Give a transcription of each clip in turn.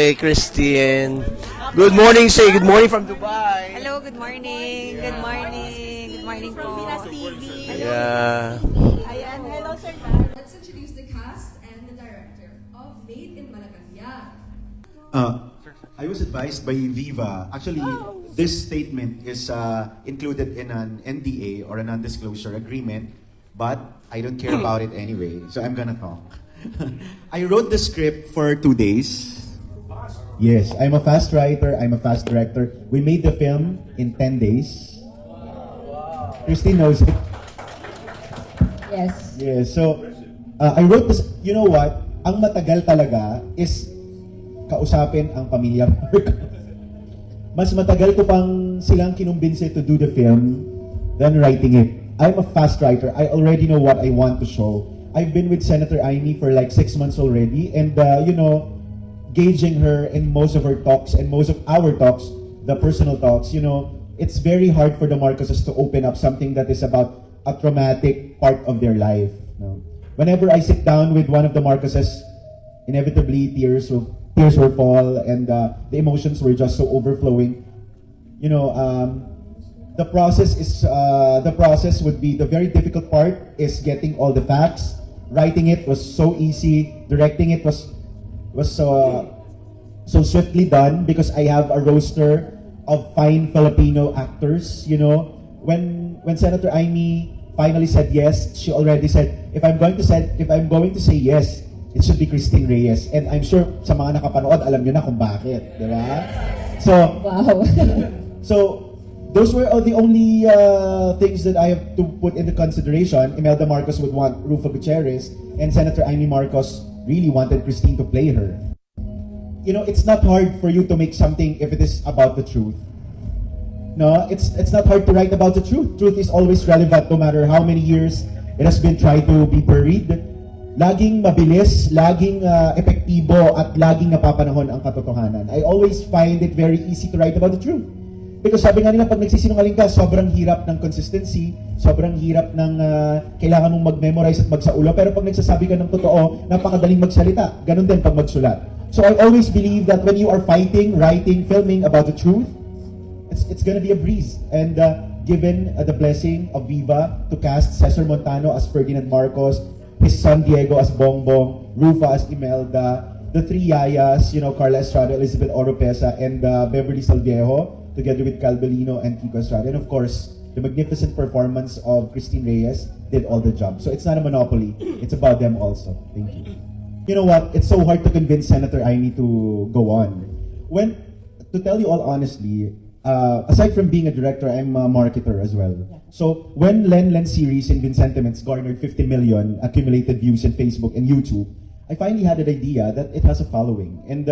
kay Christine. Good morning, say good morning from Dubai. Hello, good morning. Good morning. Good morning po. Yeah. Ayan, hello sir. Let's introduce the cast and the director of Made in Malacanang. I was advised by Viva. Actually, this statement is included in an NDA or a non-disclosure agreement, but I don't care about it anyway, so I'm gonna talk. I wrote the script for 2 days. Yes, I'm a fast writer, I'm a fast director. We made the film in 10 days. Christine knows it. Yes. Yes, so I wrote this, you know what? Ang matagal talaga is kausapin ang pamilya Marcos. Mas matagal ko pang silang kinumbinse to do the film than writing it. I'm a fast writer. I already know what I want to show. I've been with Senator Amy for like 6 months already, and gauging her in most of her talks and most of our talks, the personal talks, it's very hard for the Marcoses to open up something that is about a traumatic part of their life. Whenever I sit down with one of the Marcoses, inevitably tears will fall, and the emotions were just so overflowing. The process would be, the very difficult part is getting all the facts. Writing it was so easy. Directing it was so swiftly done because I have a roster of fine Filipino actors. When Senator Amy finally said yes, she already said, if I'm going to say yes, it should be CRISTINE Reyes. And I'm sure sa mga nakapanood, alam nyo na kung bakit, di ba? So, Wow. so those were the only things that I have to put into consideration. Imelda Marcos would want Rufo Gutierrez, and Senator Amy Marcos really wanted Christine to play her. It's not hard for you to make something if it is about the truth. No, it's not hard to write about the truth. Truth is always relevant no matter how many years it has been tried to be buried. Laging mabilis, laging epektibo, at laging napapanahon ang katotohanan. I always find it very easy to write about the truth. Because sabi nga nila, pag nagsisinungaling ka, sobrang hirap ng consistency, sobrang hirap ng kailangan mong mag-memorize at magsaulo. Pero pag nagsasabi ka ng totoo, napakadaling magsalita. Ganon din pag magsulat. So I always believe that when you are fighting, writing, filming about the truth, it's gonna be a breeze. And given the blessing of Viva to cast Cesar Montano as Ferdinand Marcos, his son Diego as Bongbong, Rufa as Imelda, the three Yayas, Carla Estrada, Elizabeth Oropesa, and Beverly Salviejo, together with Calbelino and Kiko Estrada. And of course, the magnificent performance of Christine Reyes did all the job. So it's not a monopoly. It's about them also. Thank you. You know what? It's so hard to convince Senator Amy to go on. To tell you all honestly, aside from being a director, I'm a marketer as well. So when Len series in Vincentiments garnered 50 million accumulated views in Facebook and YouTube, I finally had an idea that it has a following. And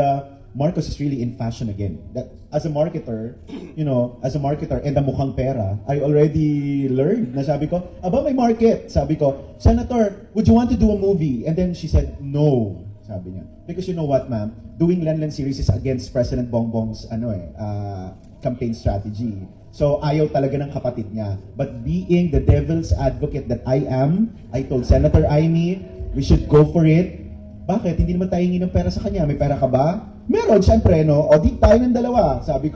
Marcos is really in fashion again. That as a marketer, and a mukhang pera, I already learned na sabi ko, aba may market. Sabi ko, Senator, would you want to do a movie? And then she said, no, sabi niya. Because you know what, ma'am? Doing Len series is against President Bongbong's campaign strategy. So ayaw talaga ng kapatid niya. But being the devil's advocate that I am, I told Senator Amy, we should go for it. Bakit? Hindi naman tayo ng pera sa kanya. May pera ka ba? Meron, syempre, no? O, di tayo ng dalawa. Sabi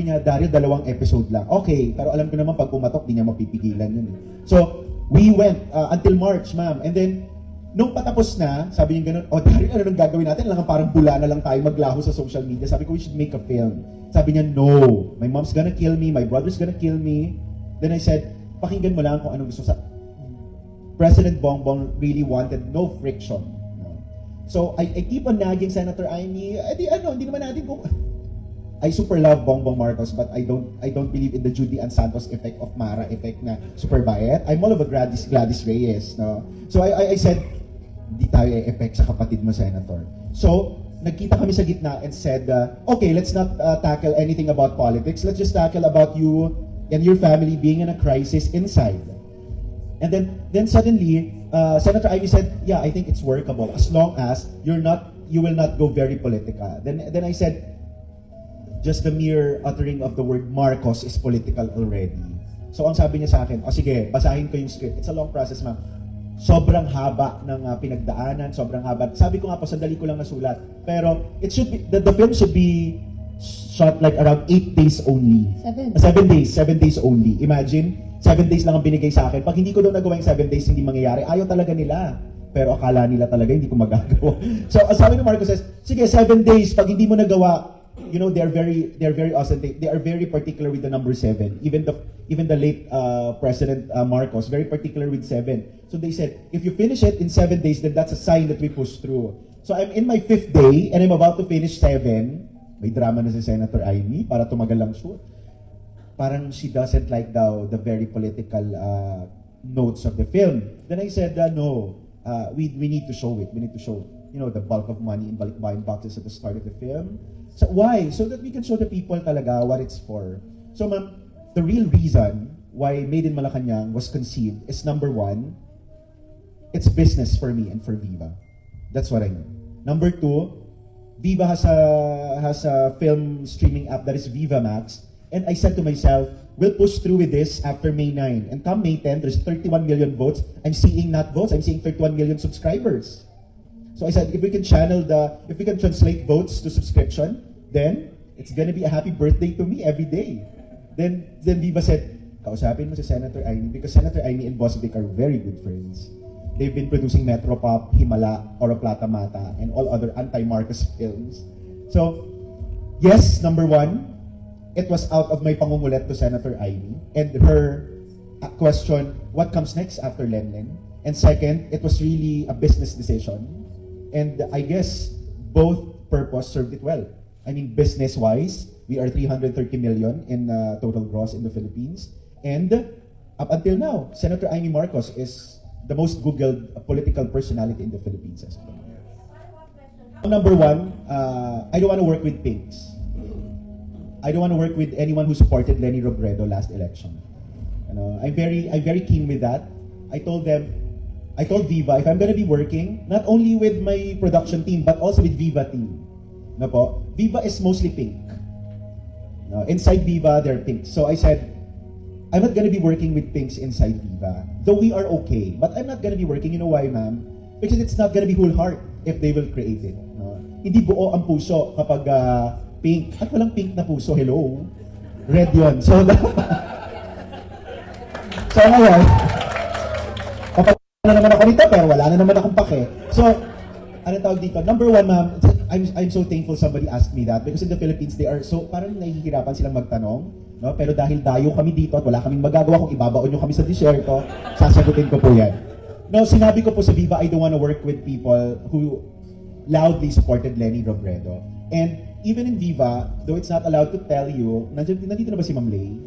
niya, Daryl, 2 episode lang. Okay, pero alam ko naman pag pumatok, di niya mapipigilan yun. So, we went until March, ma'am. And then, nung patapos na, sabi niya ganun, Daryl, ano nang gagawin natin? Alam parang bula na lang tayo maglaho sa social media. Sabi ko, we should make a film. Sabi niya, no. My mom's gonna kill me. My brother's gonna kill me. Then I said, pakinggan mo lang kung anong gusto sa... President Bongbong really wanted no friction. So, I keep on nagging Senator Amy, hindi naman natin kung... I super love Bongbong Marcos, but I don't believe in the Judy and Santos effect of Mara effect na super bayet. I'm all of a Gladys Reyes, no? So, I said, hindi tayo effect sa kapatid mo, Senator. So, nagkita kami sa gitna and said, okay, let's not tackle anything about politics. Let's just tackle about you and your family being in a crisis inside. And then suddenly, Senator Ivy said, yeah, I think it's workable as long as you will not go very political. Then I said, just the mere uttering of the word Marcos is political already. So ang sabi niya sa akin, sige, basahin ko yung script. It's a long process, ma'am. sobrang haba ng pinagdaanan, sobrang haba. Sabi ko nga po, sandali ko lang nasulat. Pero it should be, the film should be shot like around 8 days only. 7 days, 7 days only. Imagine, 7 days lang ang binigay sa akin. Pag hindi ko daw nagawa yung 7 days, hindi mangyayari. Ayaw talaga nila. Pero akala nila talaga hindi ko magagawa. So, sabi ni Marcoses, sige, 7 days. Pag hindi mo nagawa, you know, they're very awesome. They are very particular with the number 7. Even the late President Marcos, very particular with 7. So they said, if you finish it in 7 days, then that's a sign that we push through. So I'm in my 5th day, and I'm about to finish 7. May drama na si Senator Amy para tumagal lang shoot. Parang she doesn't like the very political notes of the film. Then I said, no, we need to show it. We need to show, you know, the bulk of money in balikbayan boxes at the start of the film. So why? So that we can show the people talaga what it's for. So ma'am, the real reason why Made in Malacanang was conceived is number 1, it's business for me and for Viva. That's what I mean. Number 2, Viva has a film streaming app that is Viva Max, and I said to myself, we'll push through with this after May 9. And come May 10, there's 31 million votes. I'm seeing not votes, I'm seeing 31 million subscribers. So I said, if we can translate votes to subscription, then it's gonna be a happy birthday to me every day. Then Viva said, kausapin mo si Senator Amy, because Senator Amy and Boss Vic are very good friends. They've been producing Metropop, Himala, Oro Plata Mata, and all other anti-Marcos films. So, yes, number 1, it was out of my pangungulit to Senator Amy and her question, what comes next after Lenlen? And second, it was really a business decision. And I guess both purpose served it well. I mean, business-wise, we are 330 million in total gross in the Philippines. And up until now, Senator Amy Marcos is the most Googled political personality in the Philippines as well. Number 1, I don't want to work with pinks. I don't want to work with anyone who supported Lenny Robredo last election. You know, I'm very keen with that. I told Viva, if I'm gonna be working, not only with my production team, but also with Viva team. No po? Viva is mostly pink. No, inside Viva, they're pink. So I said, I'm not gonna be working with pinks inside Viva. Though we are okay, but I'm not gonna be working. You know why, ma'am? Because it's not gonna be whole heart if they will create it. No? Hindi buo ang puso kapag pink. At walang pink na puso, hello? Red yun. So, so ngayon, kapag na naman ako nito, pero wala na naman akong pake. So, ano tawag dito? Number 1, ma'am, I'm so thankful somebody asked me that because in the Philippines, they are so, parang nahihirapan silang magtanong. No? Pero dahil dayo kami dito at wala kaming magagawa, kung ibabaon nyo kami sa disyerto, sasagutin ko po yan. No, sinabi ko po sa Viva, I don't want to work with people who loudly supported Lenny Robredo. And even in Viva, though it's not allowed to tell you, nandito na ba si Ma'am Lay?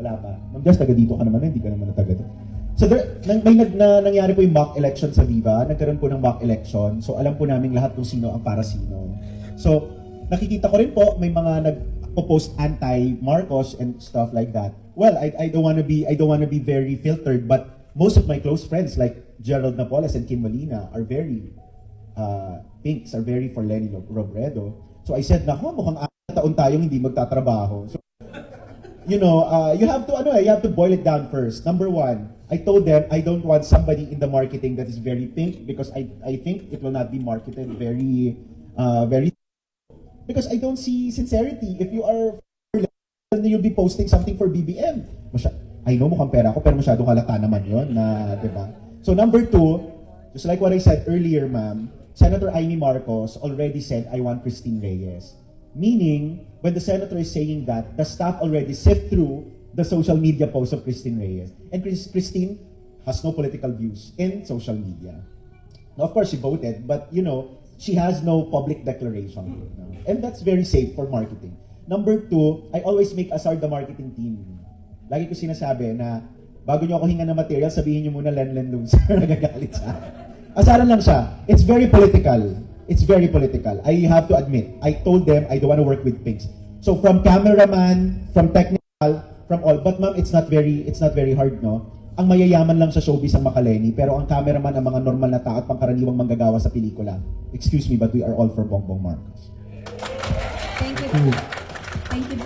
Wala pa. Ma'am Jess, taga dito ka naman, hindi ka naman na taga dito. So nangyari po yung mock election sa Viva, nagkaroon po ng mock election. So alam po namin lahat kung sino ang para sino. So nakikita ko rin po may mga nagpo-post anti-Marcos and stuff like that. Well, I don't want to be very filtered, but most of my close friends like Gerald Napoles and Kim Molina are very pinks, are very for Lenny Robredo. So I said, nako, mukhang taon tayong hindi magtatrabaho. So, you know, you have to boil it down first. Number 1, I told them I don't want somebody in the marketing that is very pink because I think it will not be marketed very because I don't see sincerity. If you are you'll be posting something for BBM. I know mukhang pera ko pero masyadong halata naman yon na, 'di ba? So number 2, just like what I said earlier, ma'am, Senator Amy Marcos already said I want CRISTINE Reyes. Meaning, when the senator is saying that, the staff already sift through the social media posts of CRISTINE Reyes. And CRISTINE has no political views in social media. Now, of course, she voted, but, you know, she has no public declaration. You know? And that's very safe for marketing. Number 2, I always make Asar the marketing team. Lagi ko sinasabi na, bago nyo ako hinga ng material, sabihin nyo muna Len Loser, nagagalit sa akin. Asaran lang siya. It's very political. It's very political. I have to admit. I told them I don't want to work with pinks. So from cameraman, from technical, from all. But ma'am, it's not very hard, no? Ang mayayaman lang sa showbiz ang makaleni, pero ang cameraman ang mga normal na tao at pangkaraniwang manggagawa sa pelikula. Excuse me, but we are all for Bongbong Marcos. Thank you. Thank you.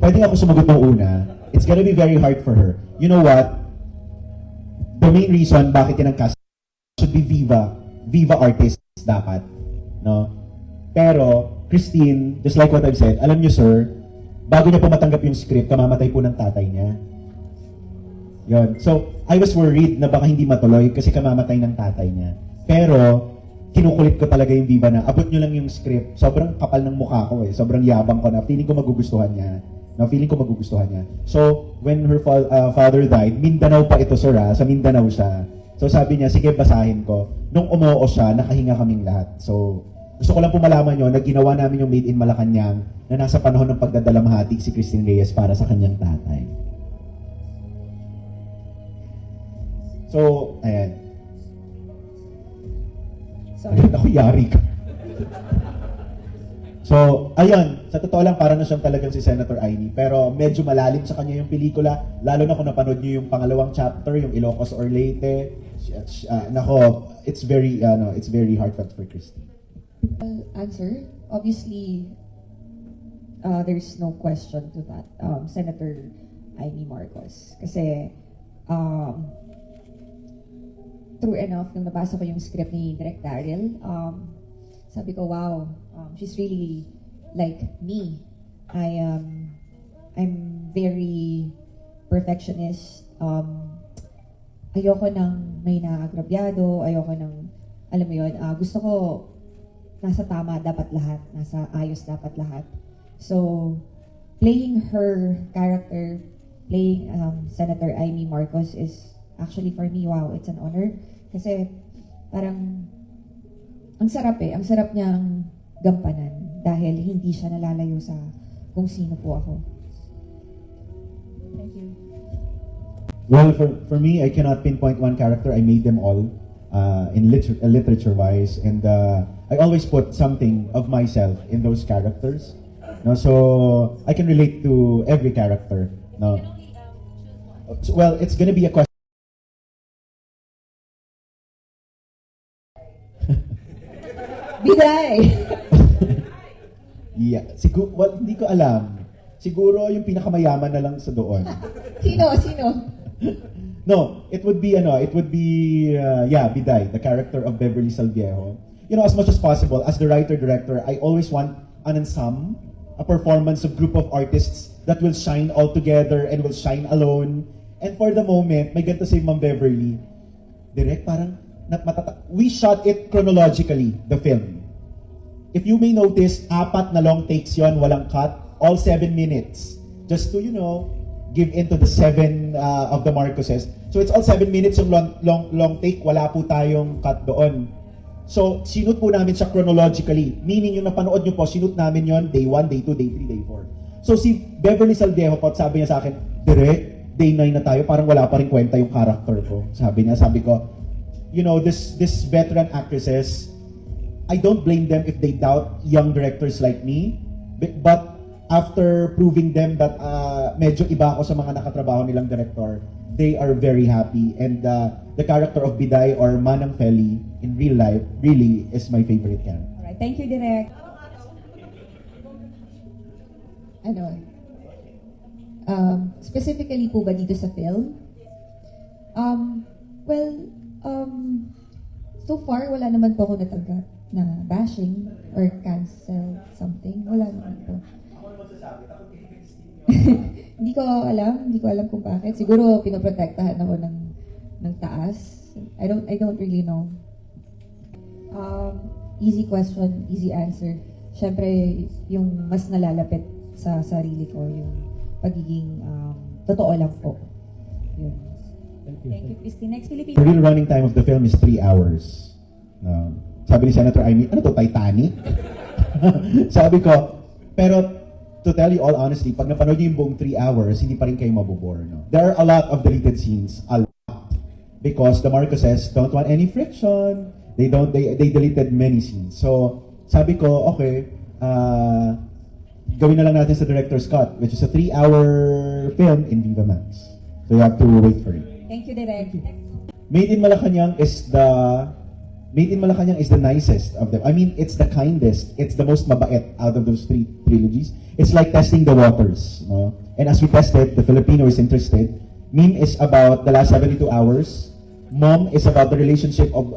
pwede ako sumagot ng una. It's gonna be very hard for her. You know what? The main reason bakit yan ang cast should be Viva artists dapat. No? Pero, Christine, just like what I've said, alam niyo sir, bago niya po matanggap yung script, kamamatay po ng tatay niya. Yon. So, I was worried na baka hindi matuloy kasi kamamatay ng tatay niya. Pero, kinukulit ko talaga yung Viva na, abot nyo lang yung script. Sobrang kapal ng mukha ko eh. Sobrang yabang ko na. Feeling ko magugustuhan niya. No, feeling ko magugustuhan niya. So, when her father died, Mindanao pa ito sir ha. Sa Mindanao siya. So, sabi niya, sige basahin ko. Nung umuo siya, nakahinga kaming lahat. So, gusto ko lang po malaman nyo na ginawa namin yung Made in Malacanang na nasa panahon ng pagdadalamhati si CRISTINE Reyes para sa kanyang tatay. So, ayan. Sorry. Ako, yari ka. So, ayun. Sa totoo lang, para na siyang talagang si Senator Aimee. Pero medyo malalim sa kanya yung pelikula. Lalo na kung napanood niyo yung pangalawang chapter, yung Ilocos or Leyte. Nako, it's very heartfelt for Christine. Answer. Obviously, there's no question to that. Senator Aimee Marcos. Kasi, true enough, nung nabasa ko yung script ni Direk Daryl, sabi ko, wow, she's really like me. I'm very perfectionist. Ayoko ng may naagrabyado, ayoko ng, alam mo yun, gusto ko nasa tama dapat lahat, nasa ayos dapat lahat. So, playing her character, playing Senator Aimee Marcos is actually for me, wow, it's an honor. Kasi parang ang sarap eh, ang sarap niyang gampanan dahil hindi siya nalalayo sa kung sino po ako. Thank you. Well, for me, I cannot pinpoint one character. I made them all in literature-wise, and I always put something of myself in those characters. No, so I can relate to every character. No, well, it's gonna be a question. Biday! Yeah, siguro, well, hindi ko alam. Siguro yung pinakamayaman na lang sa doon. Sino? No, it would be Biday, the character of Beverly Salviejo. You know, as much as possible, as the writer-director, I always want an ensemble, a performance of group of artists that will shine all together and will shine alone. And for the moment, may ganito si Ma'am Beverly, direct parang, we shot it chronologically, the film. If you may notice, 4 na long takes yon, walang cut, all 7 minutes. Just to, you know, give into the 7 of the Marcoses. So it's all 7 minutes yung long take, wala po tayong cut doon. So, sinut po namin siya chronologically. Meaning, yung napanood nyo po, sinut namin yon day 1, day 2, day 3, day 4. So, si Beverly Salviejo po, sabi niya sa akin, direct, day 9 na tayo, parang wala pa rin kwenta yung character ko. Sabi ko, you know, this veteran actresses, I don't blame them if they doubt young directors like me. But after proving them that medyo iba ako sa mga nakatrabaho nilang director, they are very happy. And the character of Biday or Manang Feli in real life really is my favorite character. Alright, thank you, Direk. Specifically po ba dito sa film? So far, wala naman po ako natanggap na bashing or cancel something. Wala naman po. Hindi ko alam kung bakit. Siguro pinoprotektahan ako ng taas. I don't really know. Easy question, easy answer. Siyempre, yung mas nalalapit sa sarili ko, yung pagiging totoo lang po. Yun. Thank you, Christine. Next, Philippine. The real running time of the film is 3 hours. Sabi ni Senator Aimee, ano to, Titanic? Sabi ko, pero to tell you all honestly, pag napanood niyo yung buong 3 hours, hindi pa rin kayo mabobore. No? There are a lot of deleted scenes. A lot. Because the Marcoses don't want any friction. They deleted many scenes. So, sabi ko, okay, gawin na lang natin sa director's cut, which is a 3-hour film in Viva Max. So you have to wait for it. Thank you, Direk. Made in Malacanang is the Made in Malacanang is the nicest of them. I mean, it's the kindest. It's the most mabait out of those three trilogies. It's like testing the waters. No? And as we tested, the Filipino is interested. MiM is about the last 72 hours. Mom is about the relationship of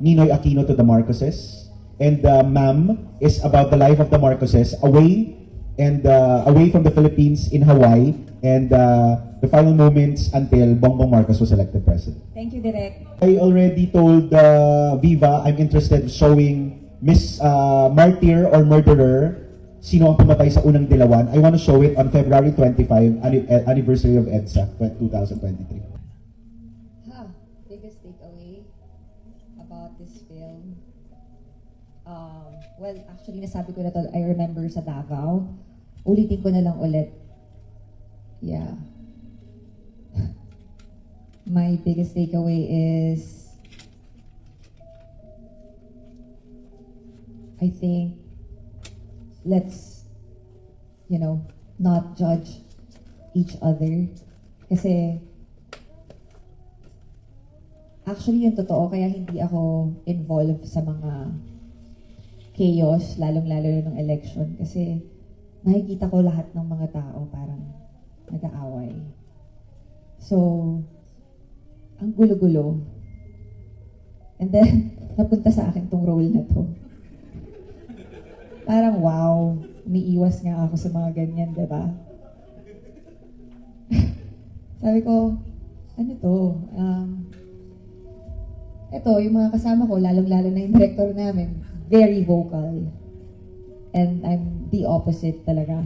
Ninoy Aquino to the Marcoses. And Ma'am is about the life of the Marcoses away from the Philippines in Hawaii. And the final moments until Bongbong Marcos was elected president. Thank you, Direk. I already told Viva I'm interested in showing Miss Martyr or Murderer, sino ang pumatay sa unang dilawan. I want to show it on February 25, anniversary of EDSA 2023. Biggest takeaway about this film. Well, actually, nasabi ko na to, I remember sa Davao. Ulitin ko na lang ulit. Yeah. My biggest takeaway is I think let's not judge each other kasi actually yung totoo kaya hindi ako involved sa mga chaos lalong-lalo ng election kasi nakikita ko lahat ng mga tao parang nag-aaway. So, ang gulo-gulo. And then, napunta sa akin tong role na to. Parang wow, umiiwas nga ako sa mga ganyan, diba? Sabi ko, ano to? Ito, yung mga kasama ko, lalong-lalo na yung director namin, very vocal. And I'm the opposite talaga.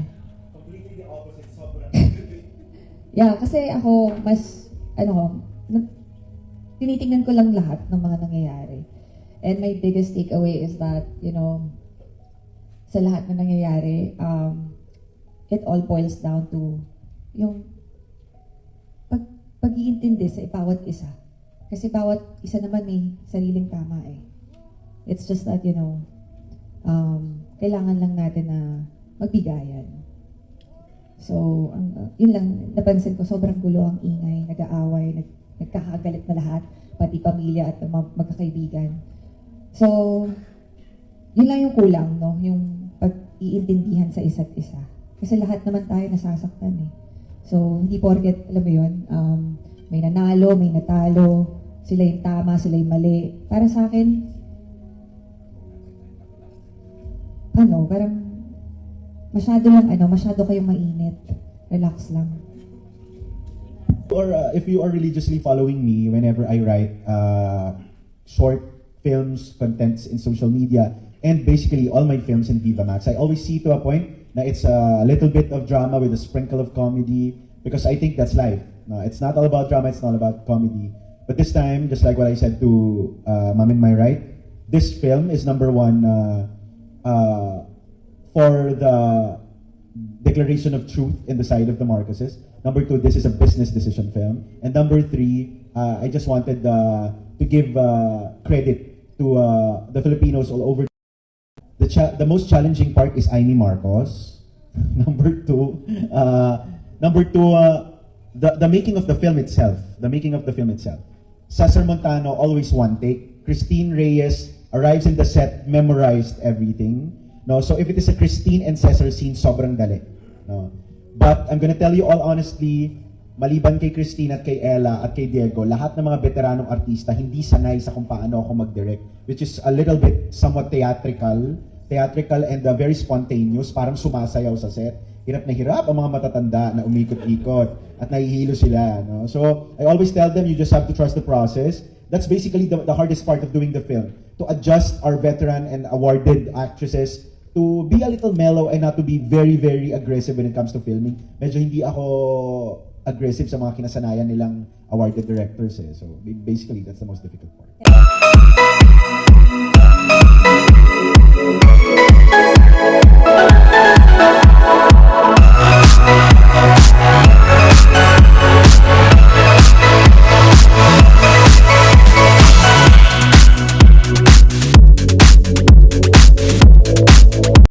Completely the opposite, sobrang. Yeah, kasi ako, mas, tinitingnan ko lang lahat ng mga nangyayari. And my biggest takeaway is that, sa lahat na nangyayari, it all boils down to yung pag-iintindi sa bawat isa. Kasi bawat isa naman may sariling tama eh. It's just that, kailangan lang natin na magbigayan. So, yun lang, napansin ko, sobrang gulo ang ingay, nag-aaway, nagkakagalit na lahat, pati pamilya at magkakaibigan. So, yun lang yung kulang, no? Yung pag-iintindihan sa isa't isa. Kasi lahat naman tayo nasasaktan eh. So, hindi porket, alam mo yun, may nanalo, may natalo, sila yung tama, sila yung mali. Para sa akin, parang masyado kayong mainit. Relax lang. Or if you are religiously following me whenever I write short films, contents in social media, and basically all my films in Viva Max, I always see to a point na it's a little bit of drama with a sprinkle of comedy because I think that's life. It's not all about drama, it's not about comedy. But this time, just like what I said to Ma'am in my right, this film is number one for the declaration of truth in the side of the Marcoses. Number two, this is a business decision film. And number three, I just wanted to give credit to the Filipinos all over. The most challenging part is Amy Marcos. Number two, the making of the film itself. The making of the film itself. Cesar Montano, always one take. CRISTINE Reyes arrives in the set, memorized everything. No, so if it is a Christine and Cesar scene, sobrang dali. No. But I'm gonna tell you all honestly, maliban kay Christine at kay Ella at kay Diego, lahat ng mga veteranong artista hindi sanay sa kung paano ako mag-direct, which is a little bit somewhat theatrical and very spontaneous, parang sumasayaw sa set. Hirap na hirap ang mga matatanda na umikot-ikot at nahihilo sila. No? So I always tell them, you just have to trust the process. That's basically the hardest part of doing the film, to adjust our veteran and awarded actresses to be a little mellow and not to be very, very aggressive when it comes to filming. Medyo hindi ako aggressive sa mga kinasanayan nilang awarded directors eh. So basically, that's the most difficult part.